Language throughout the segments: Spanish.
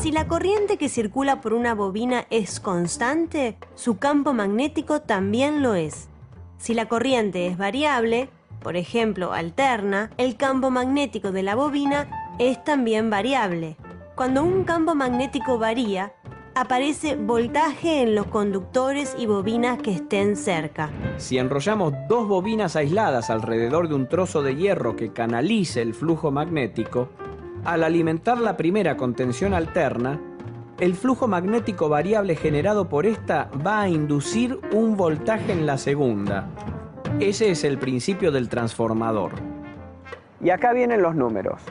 Si la corriente que circula por una bobina es constante, su campo magnético también lo es. Si la corriente es variable, por ejemplo alterna, el campo magnético de la bobina es también variable. Cuando un campo magnético varía, aparece voltaje en los conductores y bobinas que estén cerca. Si enrollamos dos bobinas aisladas alrededor de un trozo de hierro que canalice el flujo magnético, al alimentar la primera con tensión alterna, el flujo magnético variable generado por esta va a inducir un voltaje en la segunda. Ese es el principio del transformador. Y acá vienen los números.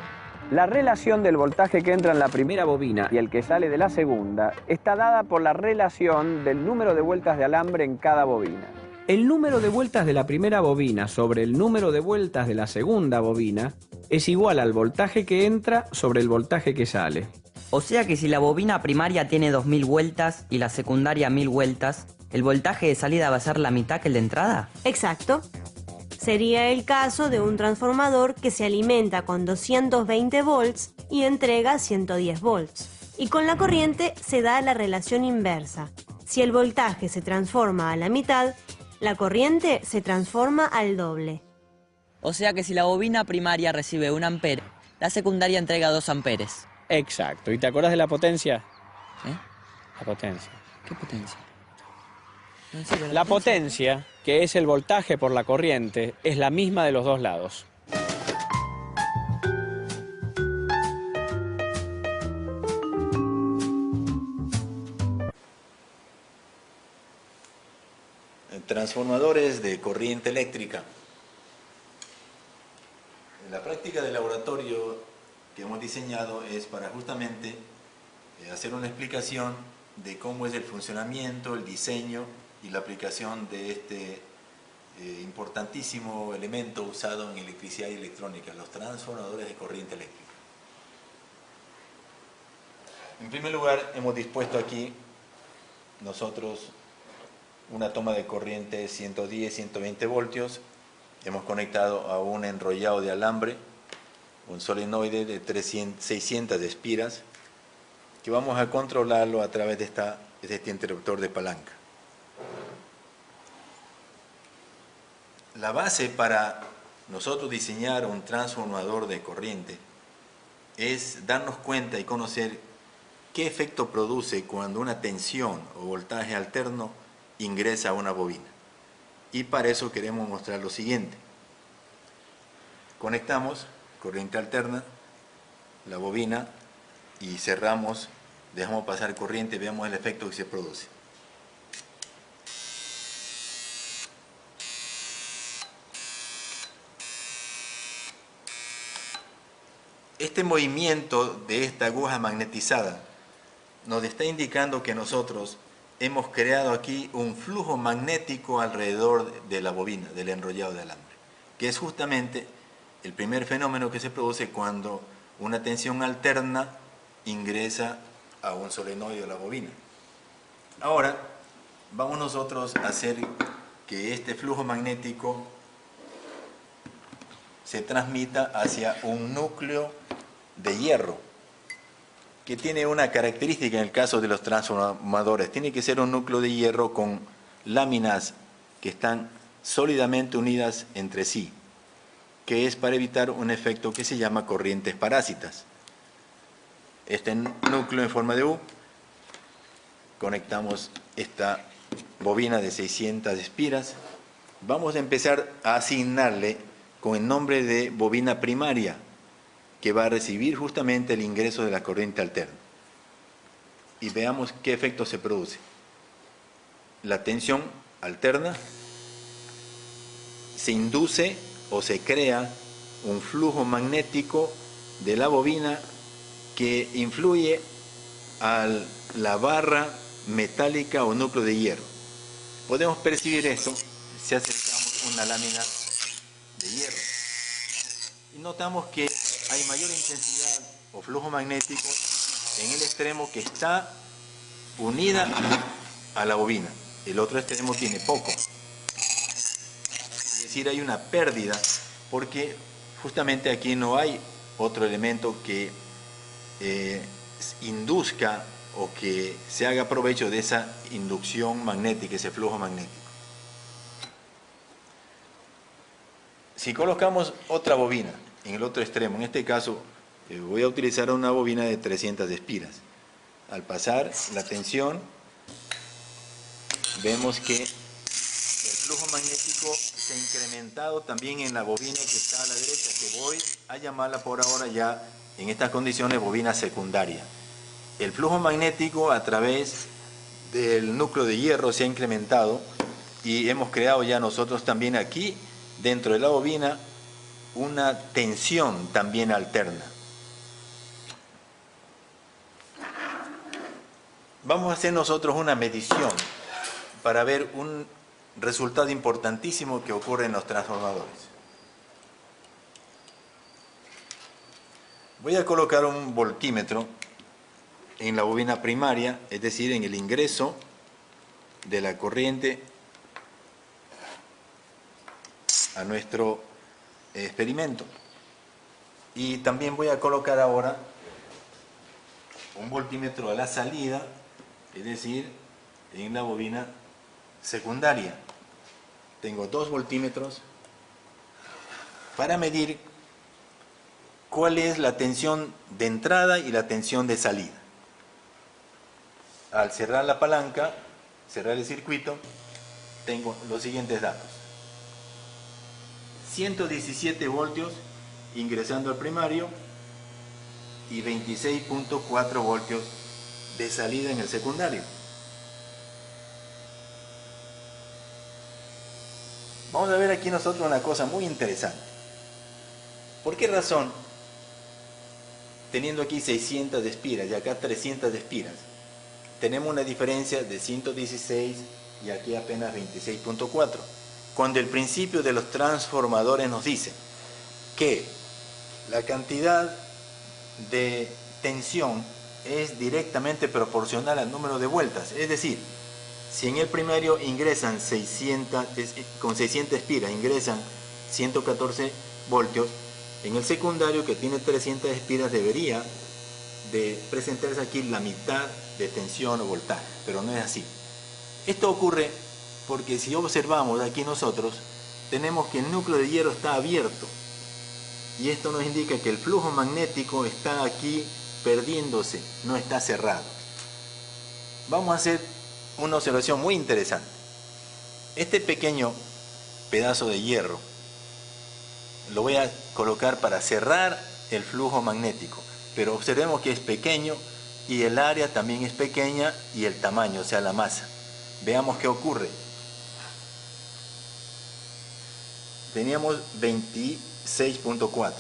La relación del voltaje que entra en la primera bobina y el que sale de la segunda está dada por la relación del número de vueltas de alambre en cada bobina. El número de vueltas de la primera bobina sobre el número de vueltas de la segunda bobina es igual al voltaje que entra sobre el voltaje que sale. O sea que si la bobina primaria tiene 2000 vueltas y la secundaria 1000 vueltas, ¿el voltaje de salida va a ser la mitad que el de entrada? Exacto. Sería el caso de un transformador que se alimenta con 220 volts y entrega 110 volts. Y con la corriente se da la relación inversa. Si el voltaje se transforma a la mitad, la corriente se transforma al doble. O sea que si la bobina primaria recibe 1 ampere, la secundaria entrega 2 amperes. Exacto. ¿Y te acuerdas de la potencia? La potencia. ¿Qué potencia? La potencia, que es el voltaje por la corriente, es la misma de los dos lados. Transformadores de corriente eléctrica. La práctica de laboratorio que hemos diseñado es para justamente hacer una explicación de cómo es el funcionamiento, el diseño y la aplicación de este importantísimo elemento usado en electricidad y electrónica, los transformadores de corriente eléctrica. En primer lugar, hemos dispuesto aquí nosotros una toma de corriente 110-120 voltios. Hemos conectado a un enrollado de alambre, un solenoide de 600 espiras, que vamos a controlarlo a través de este interruptor de palanca. La base para nosotros diseñar un transformador de corriente es darnos cuenta y conocer qué efecto produce cuando una tensión o voltaje alterno ingresa a una bobina. Y para eso queremos mostrar lo siguiente. Conectamos corriente alterna, la bobina, y cerramos, dejamos pasar corriente y veamos el efecto que se produce. Este movimiento de esta aguja magnetizada nos está indicando que nosotros hemos creado aquí un flujo magnético alrededor de la bobina, del enrollado de alambre, que es justamente el primer fenómeno que se produce cuando una tensión alterna ingresa a un solenoide de la bobina. Ahora, vamos nosotros a hacer que este flujo magnético se transmita hacia un núcleo de hierro, que tiene una característica en el caso de los transformadores. Tiene que ser un núcleo de hierro con láminas que están sólidamente unidas entre sí, que es para evitar un efecto que se llama corrientes parásitas. Este núcleo en forma de U, conectamos esta bobina de 600 espiras. Vamos a empezar a asignarle con el nombre de bobina primaria, que va a recibir justamente el ingreso de la corriente alterna. Y veamos qué efecto se produce. La tensión alterna, se induce o se crea un flujo magnético de la bobina que influye a la barra metálica o núcleo de hierro. Podemos percibir esto si acercamos una lámina de hierro. Y notamos que hay mayor intensidad o flujo magnético en el extremo que está unida a la bobina. El otro extremo tiene poco. Es decir, hay una pérdida porque justamente aquí no hay otro elemento que induzca o que se haga provecho de esa inducción magnética, ese flujo magnético. Si colocamos otra bobina en el otro extremo, en este caso voy a utilizar una bobina de 300 espiras. Al pasar la tensión, vemos que el flujo magnético se ha incrementado también en la bobina que está a la derecha, que voy a llamarla por ahora ya en estas condiciones bobina secundaria. El flujo magnético a través del núcleo de hierro se ha incrementado y hemos creado ya nosotros también aquí dentro de la bobina una tensión también alterna. Vamos a hacer nosotros una medición para ver un resultado importantísimo que ocurre en los transformadores. Voy a colocar un voltímetro en la bobina primaria, es decir, en el ingreso de la corriente a nuestro experimento. Y también voy a colocar ahora un voltímetro a la salida, es decir, en la bobina secundaria. Tengo dos voltímetros para medir cuál es la tensión de entrada y la tensión de salida. Al cerrar la palanca, cerrar el circuito, tengo los siguientes datos. 117 voltios ingresando al primario y 26.4 voltios de salida en el secundario. Vamos a ver aquí nosotros una cosa muy interesante. ¿Por qué razón, teniendo aquí 600 espiras y acá 300 espiras, tenemos una diferencia de 116 y aquí apenas 26.4? Cuando el principio de los transformadores nos dice que la cantidad de tensión es directamente proporcional al número de vueltas. Es decir, si en el primario ingresan con 600 espiras ingresan 114 voltios, en el secundario, que tiene 300 espiras, debería de presentarse aquí la mitad de tensión o voltaje, pero no es así. Esto ocurre porque si observamos aquí nosotros, tenemos que el núcleo de hierro está abierto y esto nos indica que el flujo magnético está aquí perdiéndose, no está cerrado. Vamos a hacer una observación muy interesante. Este pequeño pedazo de hierro lo voy a colocar para cerrar el flujo magnético, pero observemos que es pequeño y el área también es pequeña y el tamaño, o sea la masa. Veamos qué ocurre. Teníamos 26.4.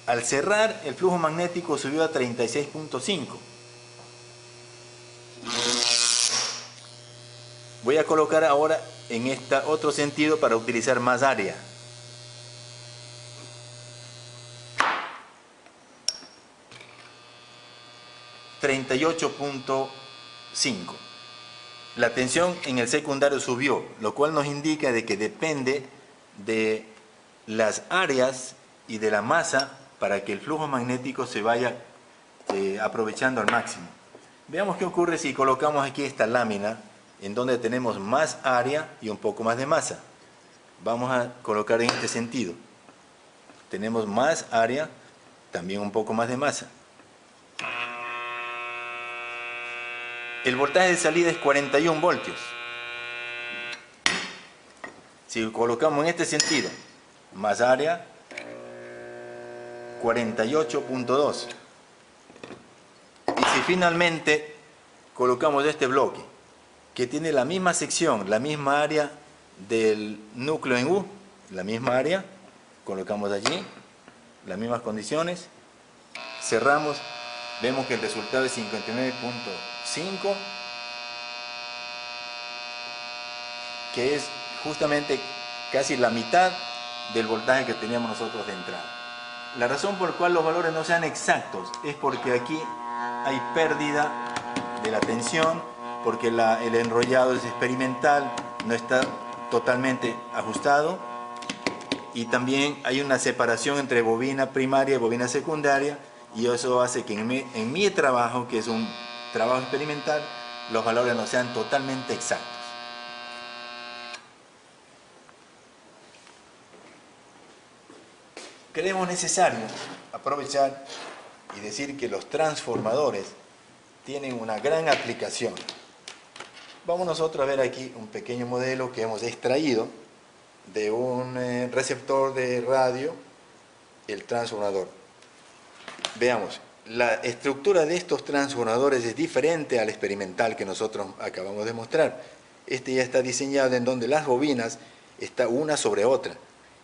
Al cerrar, el flujo magnético subió a 36.5. Voy a colocar ahora en este otro sentido para utilizar más área. $38.5. La tensión en el secundario subió, lo cual nos indica de que depende de las áreas y de la masa para que el flujo magnético se vaya aprovechando al máximo. Veamos qué ocurre si colocamos aquí esta lámina en donde tenemos más área y un poco más de masa. Vamos a colocar en este sentido. Tenemos más área, también un poco más de masa. El voltaje de salida es 41 voltios. Si colocamos en este sentido, más área, 48.2. Y si finalmente colocamos este bloque, que tiene la misma sección, la misma área del núcleo en U, la misma área, colocamos allí, las mismas condiciones, cerramos, vemos que el resultado es 59.5, que es justamente casi la mitad del voltaje que teníamos nosotros de entrada. La razón por la cual los valores no sean exactos es porque aquí hay pérdida de la tensión, porque el enrollado es experimental, no está totalmente ajustado y también hay una separación entre bobina primaria y bobina secundaria, y eso hace que en mi trabajo, que es un trabajo experimental, los valores no sean totalmente exactos. Creemos necesario aprovechar y decir que los transformadores tienen una gran aplicación. Vamos nosotros a ver aquí un pequeño modelo que hemos extraído de un receptor de radio, el transformador. Veamos, la estructura de estos transformadores es diferente al experimental que nosotros acabamos de mostrar. Este ya está diseñado en donde las bobinas están una sobre otra,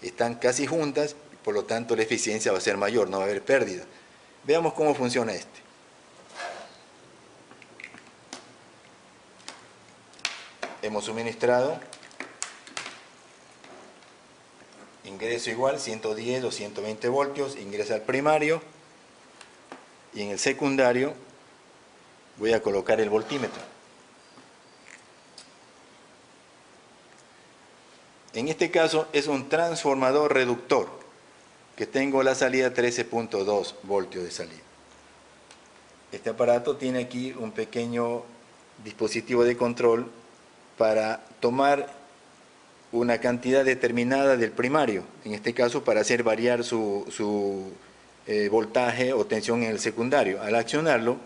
están casi juntas, por lo tanto la eficiencia va a ser mayor, no va a haber pérdida. Veamos cómo funciona este. Hemos suministrado ingreso igual 110 o 120 voltios, ingresa al primario, y en el secundario voy a colocar el voltímetro. En este caso es un transformador reductor, que tengo la salida 13.2 voltios de salida. Este aparato tiene aquí un pequeño dispositivo de control para tomar una cantidad determinada del primario, en este caso para hacer variar su voltaje o tensión en el secundario. Al accionarlo,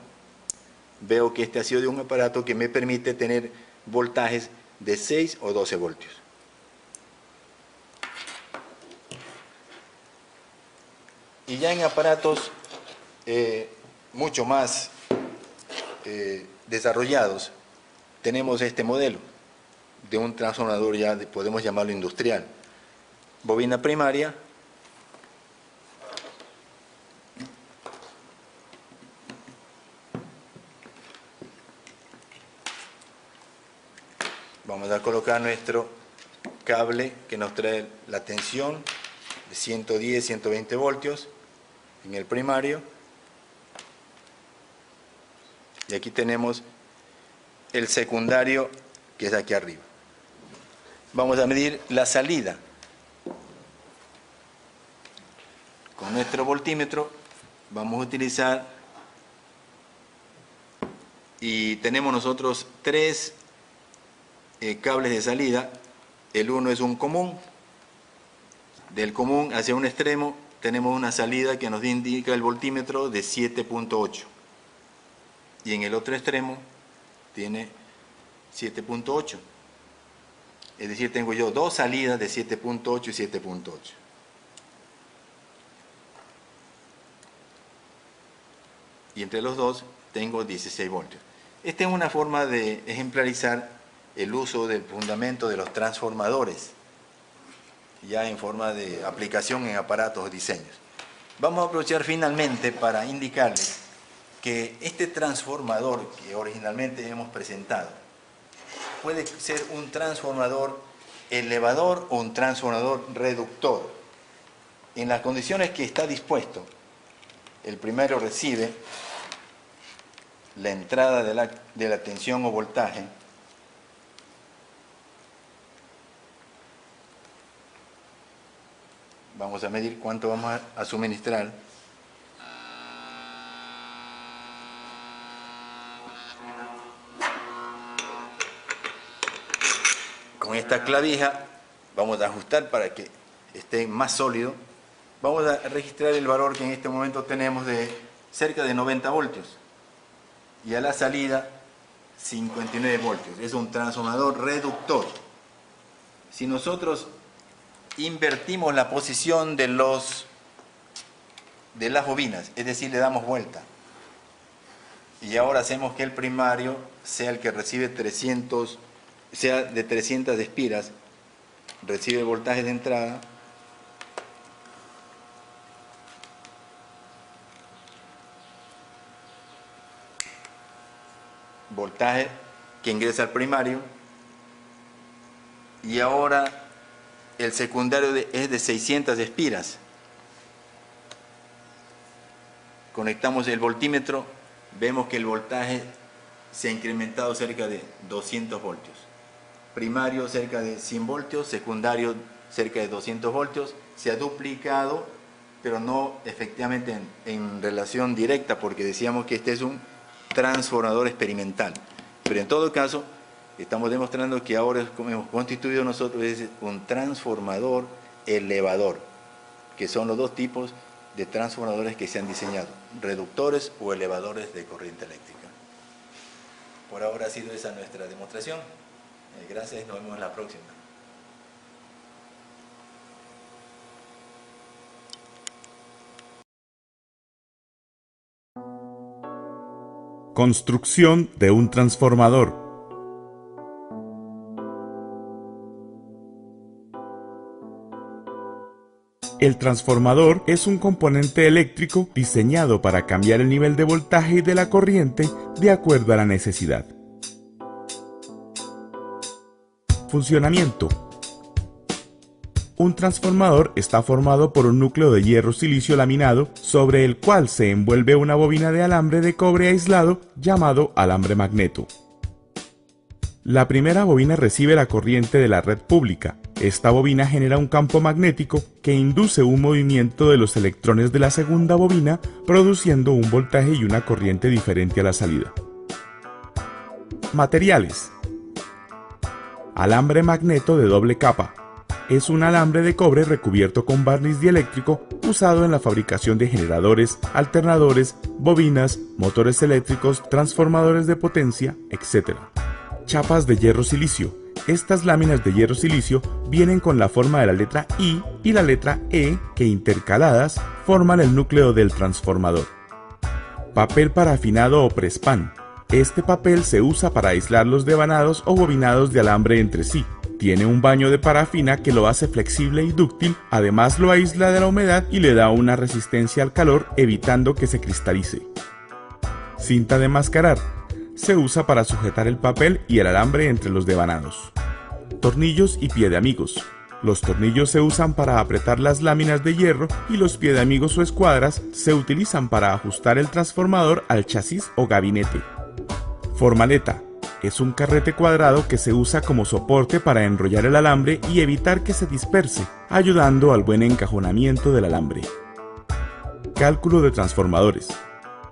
veo que este ha sido de un aparato que me permite tener voltajes de 6 o 12 voltios. Y ya en aparatos mucho más desarrollados, tenemos este modelo de un transformador ya, podemos llamarlo industrial. Bobina primaria, vamos a colocar nuestro cable que nos trae la tensión de 110, 120 voltios en el primario, y aquí tenemos el secundario, que es aquí arriba. Vamos a medir la salida con nuestro voltímetro. Vamos a utilizar, y tenemos nosotros tres cables de salida. El uno es un común, del común hacia un extremo tenemos una salida que nos indica el voltímetro de 7.8, y en el otro extremo tiene 7.8, es decir, tengo yo dos salidas de 7.8 y 7.8. Y entre los dos tengo 16 voltios. Esta es una forma de ejemplarizar el uso del fundamento de los transformadores, ya en forma de aplicación en aparatos o diseños. Vamos a aprovechar finalmente para indicarles que este transformador que originalmente hemos presentado puede ser un transformador elevador o un transformador reductor. En las condiciones que está dispuesto, el primero recibe la entrada de la tensión o voltaje Vamos a medir cuánto vamos a suministrar. Con esta clavija vamos a ajustar para que esté más sólido. Vamos a registrar el valor que en este momento tenemos de cerca de 90 voltios. Y a la salida 59 voltios. Es un transformador reductor. Si nosotros invertimos la posición de las bobinas, es decir, le damos vuelta, y ahora hacemos que el primario sea el que recibe 300, sea de 300 espiras, recibe voltaje de entrada, voltaje que ingresa al primario, y ahora el secundario es de 600 espiras. Conectamos el voltímetro, vemos que el voltaje se ha incrementado cerca de 200 voltios. Primario cerca de 100 voltios, secundario cerca de 200 voltios, se ha duplicado, pero no efectivamente en relación directa, porque decíamos que este es un transformador experimental. Pero en todo caso, estamos demostrando que ahora hemos constituido nosotros es un transformador elevador, que son los dos tipos de transformadores que se han diseñado, reductores o elevadores de corriente eléctrica. Por ahora ha sido esa nuestra demostración. Gracias, nos vemos en la próxima. Construcción de un transformador. El transformador es un componente eléctrico diseñado para cambiar el nivel de voltaje y de la corriente de acuerdo a la necesidad. Funcionamiento. Un transformador está formado por un núcleo de hierro silicio laminado sobre el cual se envuelve una bobina de alambre de cobre aislado llamado alambre magneto. La primera bobina recibe la corriente de la red pública. Esta bobina genera un campo magnético que induce un movimiento de los electrones de la segunda bobina, produciendo un voltaje y una corriente diferente a la salida. Materiales. Alambre magneto de doble capa. Es un alambre de cobre recubierto con barniz dieléctrico usado en la fabricación de generadores, alternadores, bobinas, motores eléctricos, transformadores de potencia, etc. Chapas de hierro silicio. Estas láminas de hierro silicio vienen con la forma de la letra I y la letra E que intercaladas forman el núcleo del transformador. Papel parafinado o presspan. Este papel se usa para aislar los devanados o bobinados de alambre entre sí. Tiene un baño de parafina que lo hace flexible y dúctil, además lo aísla de la humedad y le da una resistencia al calor, evitando que se cristalice. Cinta de mascarar. Se usa para sujetar el papel y el alambre entre los devanados. Tornillos y pie de amigos. Los tornillos se usan para apretar las láminas de hierro y los pie de amigos o escuadras se utilizan para ajustar el transformador al chasis o gabinete. Formaleta. Es un carrete cuadrado que se usa como soporte para enrollar el alambre y evitar que se disperse, ayudando al buen encajonamiento del alambre. Cálculo de transformadores.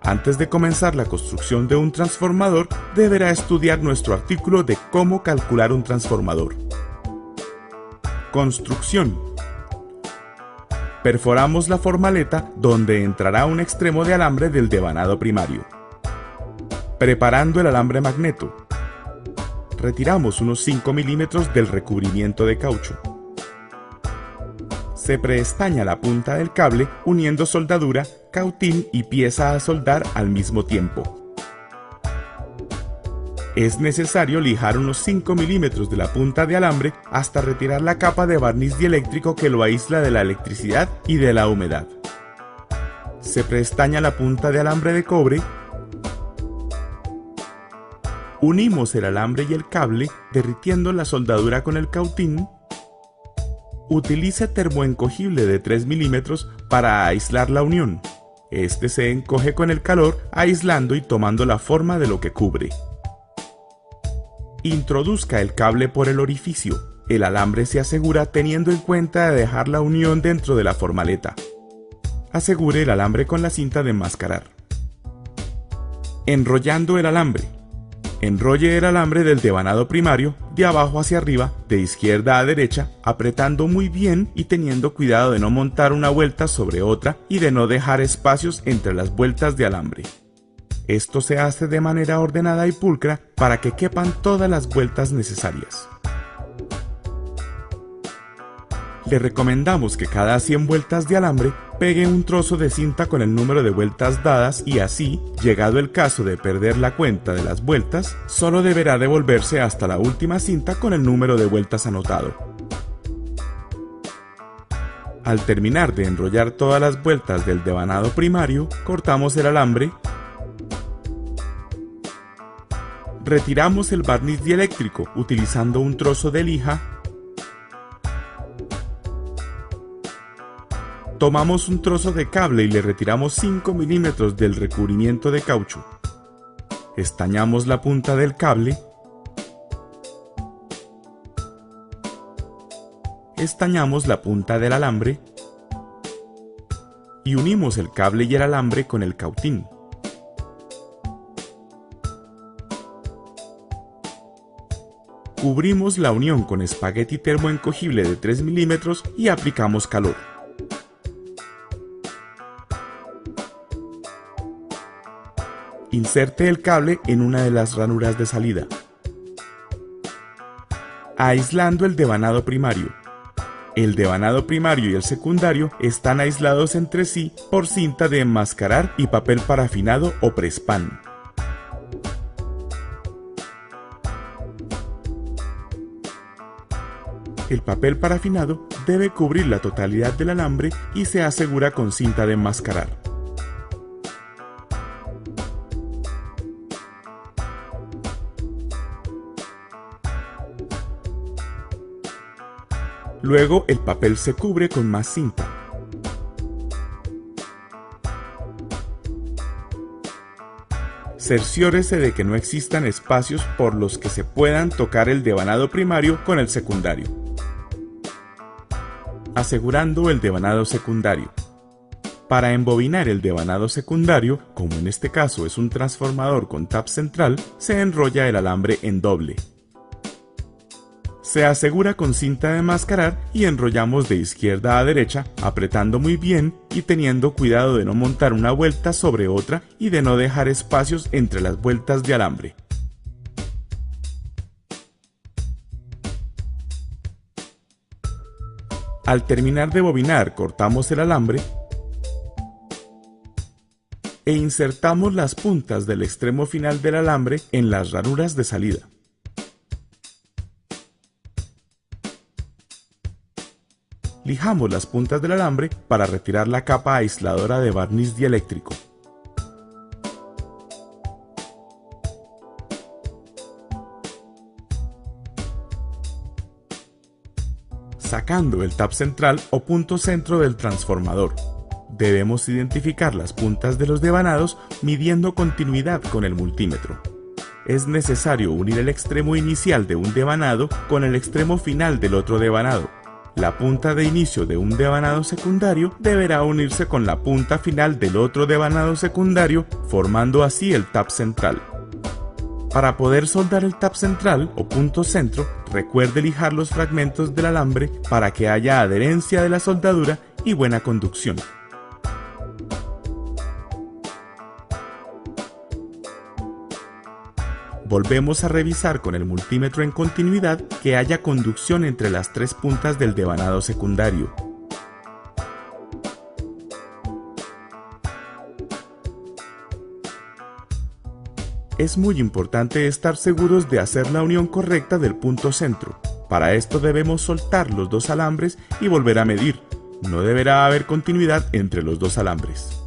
Antes de comenzar la construcción de un transformador, deberá estudiar nuestro artículo de cómo calcular un transformador. Construcción. Perforamos la formaleta donde entrará un extremo de alambre del devanado primario. Preparando el alambre magneto. Retiramos unos 5 milímetros del recubrimiento de caucho. Se preestaña la punta del cable uniendo soldadura, cautín y pieza a soldar al mismo tiempo. Es necesario lijar unos 5 milímetros de la punta de alambre hasta retirar la capa de barniz dieléctrico que lo aísla de la electricidad y de la humedad. Se preestaña la punta de alambre de cobre. Unimos el alambre y el cable derritiendo la soldadura con el cautín. Utilice termoencogible de 3 milímetros para aislar la unión. Este se encoge con el calor, aislando y tomando la forma de lo que cubre. Introduzca el cable por el orificio. El alambre se asegura teniendo en cuenta de dejar la unión dentro de la formaleta. Asegure el alambre con la cinta de enmascarar. Enrollando el alambre. Enrolle el alambre del devanado primario de abajo hacia arriba, de izquierda a derecha, apretando muy bien y teniendo cuidado de no montar una vuelta sobre otra y de no dejar espacios entre las vueltas de alambre. Esto se hace de manera ordenada y pulcra para que quepan todas las vueltas necesarias. Le recomendamos que cada 100 vueltas de alambre pegue un trozo de cinta con el número de vueltas dadas y así, llegado el caso de perder la cuenta de las vueltas, solo deberá devolverse hasta la última cinta con el número de vueltas anotado. Al terminar de enrollar todas las vueltas del devanado primario, cortamos el alambre, retiramos el barniz dieléctrico utilizando un trozo de lija. Tomamos un trozo de cable y le retiramos 5 milímetros del recubrimiento de caucho. Estañamos la punta del cable. Estañamos la punta del alambre. y unimos el cable y el alambre con el cautín. Cubrimos la unión con espagueti termoencogible de 3 milímetros y aplicamos calor. Inserte el cable en una de las ranuras de salida, aislando el devanado primario. El devanado primario y el secundario están aislados entre sí por cinta de enmascarar y papel parafinado o presspan. El papel parafinado debe cubrir la totalidad del alambre y se asegura con cinta de enmascarar. Luego el papel se cubre con más cinta. Cerciórese de que no existan espacios por los que se puedan tocar el devanado primario con el secundario. Asegurando el devanado secundario. Para embobinar el devanado secundario, como en este caso es un transformador con tap central, se enrolla el alambre en doble. Se asegura con cinta de enmascarar y enrollamos de izquierda a derecha, apretando muy bien y teniendo cuidado de no montar una vuelta sobre otra y de no dejar espacios entre las vueltas de alambre. Al terminar de bobinar, cortamos el alambre e insertamos las puntas del extremo final del alambre en las ranuras de salida. Lijamos las puntas del alambre para retirar la capa aisladora de barniz dieléctrico. Sacando el tap central o punto centro del transformador. Debemos identificar las puntas de los devanados midiendo continuidad con el multímetro. Es necesario unir el extremo inicial de un devanado con el extremo final del otro devanado. La punta de inicio de un devanado secundario deberá unirse con la punta final del otro devanado secundario, formando así el tap central. Para poder soldar el tap central o punto centro, recuerde lijar los fragmentos del alambre para que haya adherencia de la soldadura y buena conducción. Volvemos a revisar con el multímetro en continuidad que haya conducción entre las tres puntas del devanado secundario. Es muy importante estar seguros de hacer la unión correcta del punto centro. Para esto debemos soltar los dos alambres y volver a medir. No deberá haber continuidad entre los dos alambres.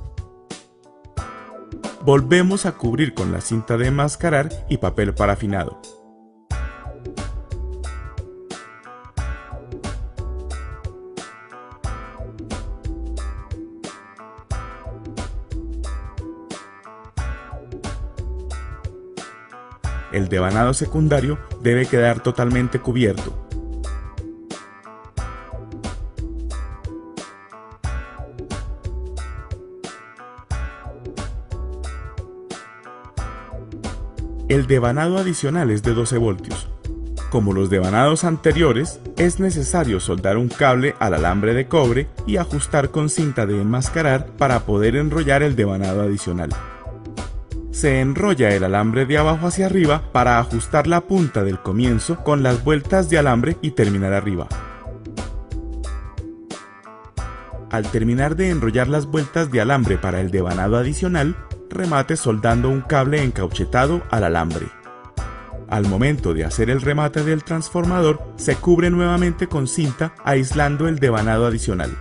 Volvemos a cubrir con la cinta de enmascarar y papel parafinado. El devanado secundario debe quedar totalmente cubierto. El devanado adicional es de 12 voltios. Como los devanados anteriores, es necesario soldar un cable al alambre de cobre y ajustar con cinta de enmascarar para poder enrollar el devanado adicional. Se enrolla el alambre de abajo hacia arriba para ajustar la punta del comienzo con las vueltas de alambre y terminar arriba. Al terminar de enrollar las vueltas de alambre para el devanado adicional, remate soldando un cable encauchetado al alambre. Al momento de hacer el remate del transformador, se cubre nuevamente con cinta aislando el devanado adicional.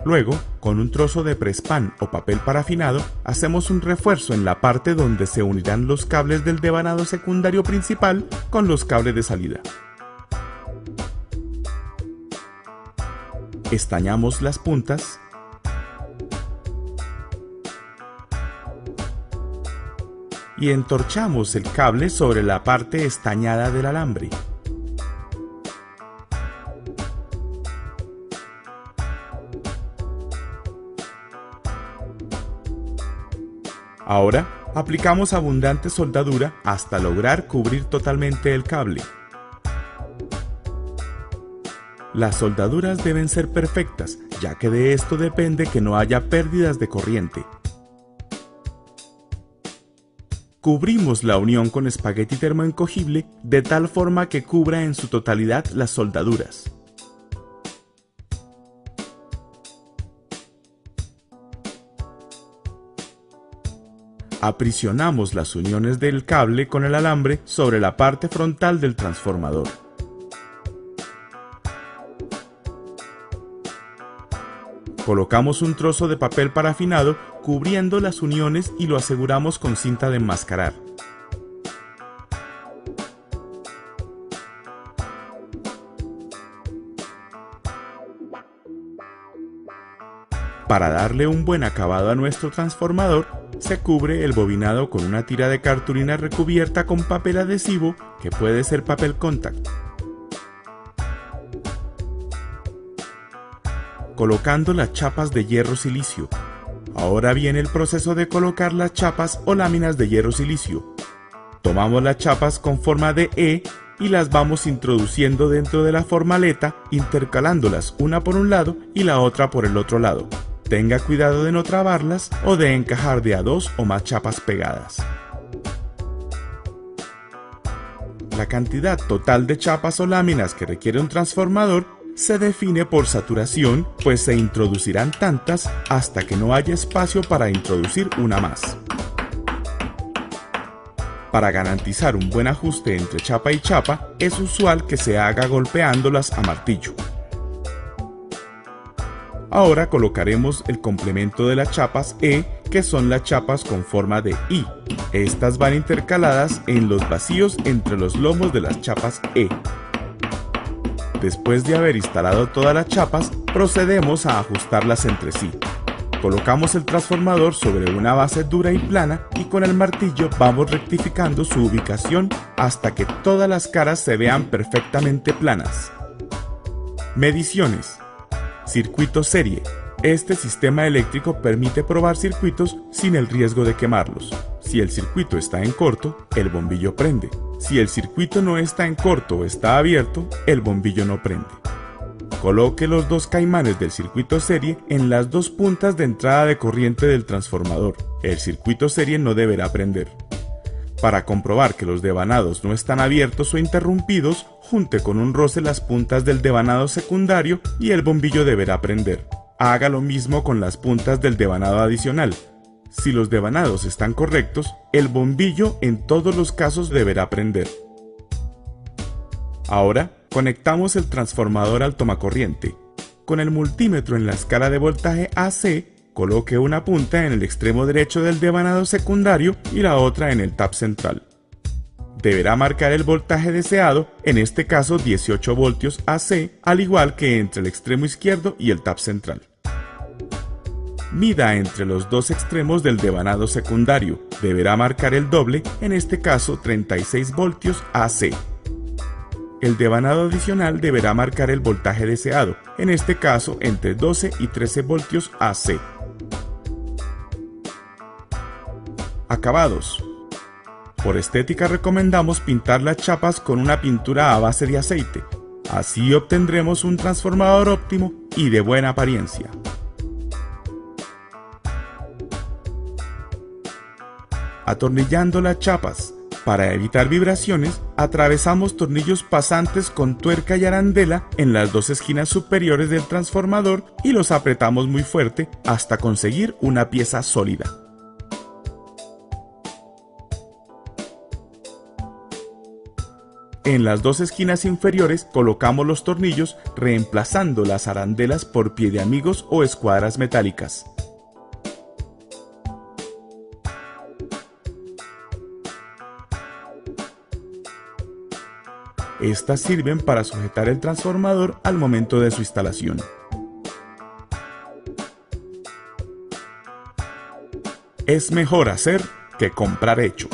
Luego, con un trozo de presspan o papel parafinado, hacemos un refuerzo en la parte donde se unirán los cables del devanado secundario principal con los cables de salida. Estañamos las puntas y entorchamos el cable sobre la parte estañada del alambre. Ahora, aplicamos abundante soldadura hasta lograr cubrir totalmente el cable. Las soldaduras deben ser perfectas, ya que de esto depende que no haya pérdidas de corriente. Cubrimos la unión con espagueti termoencogible de tal forma que cubra en su totalidad las soldaduras. Aprisionamos las uniones del cable con el alambre sobre la parte frontal del transformador. Colocamos un trozo de papel parafinado cubriendo las uniones y lo aseguramos con cinta de enmascarar. Para darle un buen acabado a nuestro transformador, se cubre el bobinado con una tira de cartulina recubierta con papel adhesivo que puede ser papel contact. Colocando las chapas de hierro silicio. Ahora viene el proceso de colocar las chapas o láminas de hierro silicio. Tomamos las chapas con forma de E y las vamos introduciendo dentro de la formaleta, intercalándolas una por un lado y la otra por el otro lado. Tenga cuidado de no trabarlas o de encajar de a dos o más chapas pegadas. La cantidad total de chapas o láminas que requiere un transformador se define por saturación, pues se introducirán tantas hasta que no haya espacio para introducir una más. Para garantizar un buen ajuste entre chapa y chapa, es usual que se haga golpeándolas a martillo. Ahora colocaremos el complemento de las chapas E, que son las chapas con forma de I. Estas van intercaladas en los vacíos entre los lomos de las chapas E. Después de haber instalado todas las chapas, procedemos a ajustarlas entre sí. Colocamos el transformador sobre una base dura y plana y con el martillo vamos rectificando su ubicación hasta que todas las caras se vean perfectamente planas. Mediciones. Circuito serie. Este sistema eléctrico permite probar circuitos sin el riesgo de quemarlos. Si el circuito está en corto, el bombillo prende. Si el circuito no está en corto o está abierto, el bombillo no prende. Coloque los dos caimanes del circuito serie en las dos puntas de entrada de corriente del transformador. El circuito serie no deberá prender. Para comprobar que los devanados no están abiertos o interrumpidos, junte con un roce las puntas del devanado secundario y el bombillo deberá prender. Haga lo mismo con las puntas del devanado adicional. Si los devanados están correctos, el bombillo en todos los casos deberá prender. Ahora, conectamos el transformador al tomacorriente. Con el multímetro en la escala de voltaje AC, coloque una punta en el extremo derecho del devanado secundario y la otra en el tap central. Deberá marcar el voltaje deseado, en este caso 18 voltios AC, al igual que entre el extremo izquierdo y el tap central. Mida entre los dos extremos del devanado secundario. Deberá marcar el doble, en este caso 36 voltios AC. El devanado adicional deberá marcar el voltaje deseado, en este caso entre 12 y 13 voltios AC. Acabados. Por estética recomendamos pintar las chapas con una pintura a base de aceite. Así obtendremos un transformador óptimo y de buena apariencia. Atornillando las chapas. Para evitar vibraciones, atravesamos tornillos pasantes con tuerca y arandela en las dos esquinas superiores del transformador y los apretamos muy fuerte hasta conseguir una pieza sólida. En las dos esquinas inferiores colocamos los tornillos reemplazando las arandelas por pie de amigos o escuadras metálicas. Estas sirven para sujetar el transformador al momento de su instalación. Es mejor hacer que comprar hecho.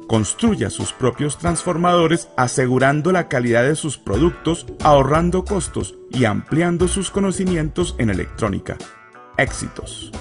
Construya sus propios transformadores asegurando la calidad de sus productos, ahorrando costos y ampliando sus conocimientos en electrónica. Éxitos.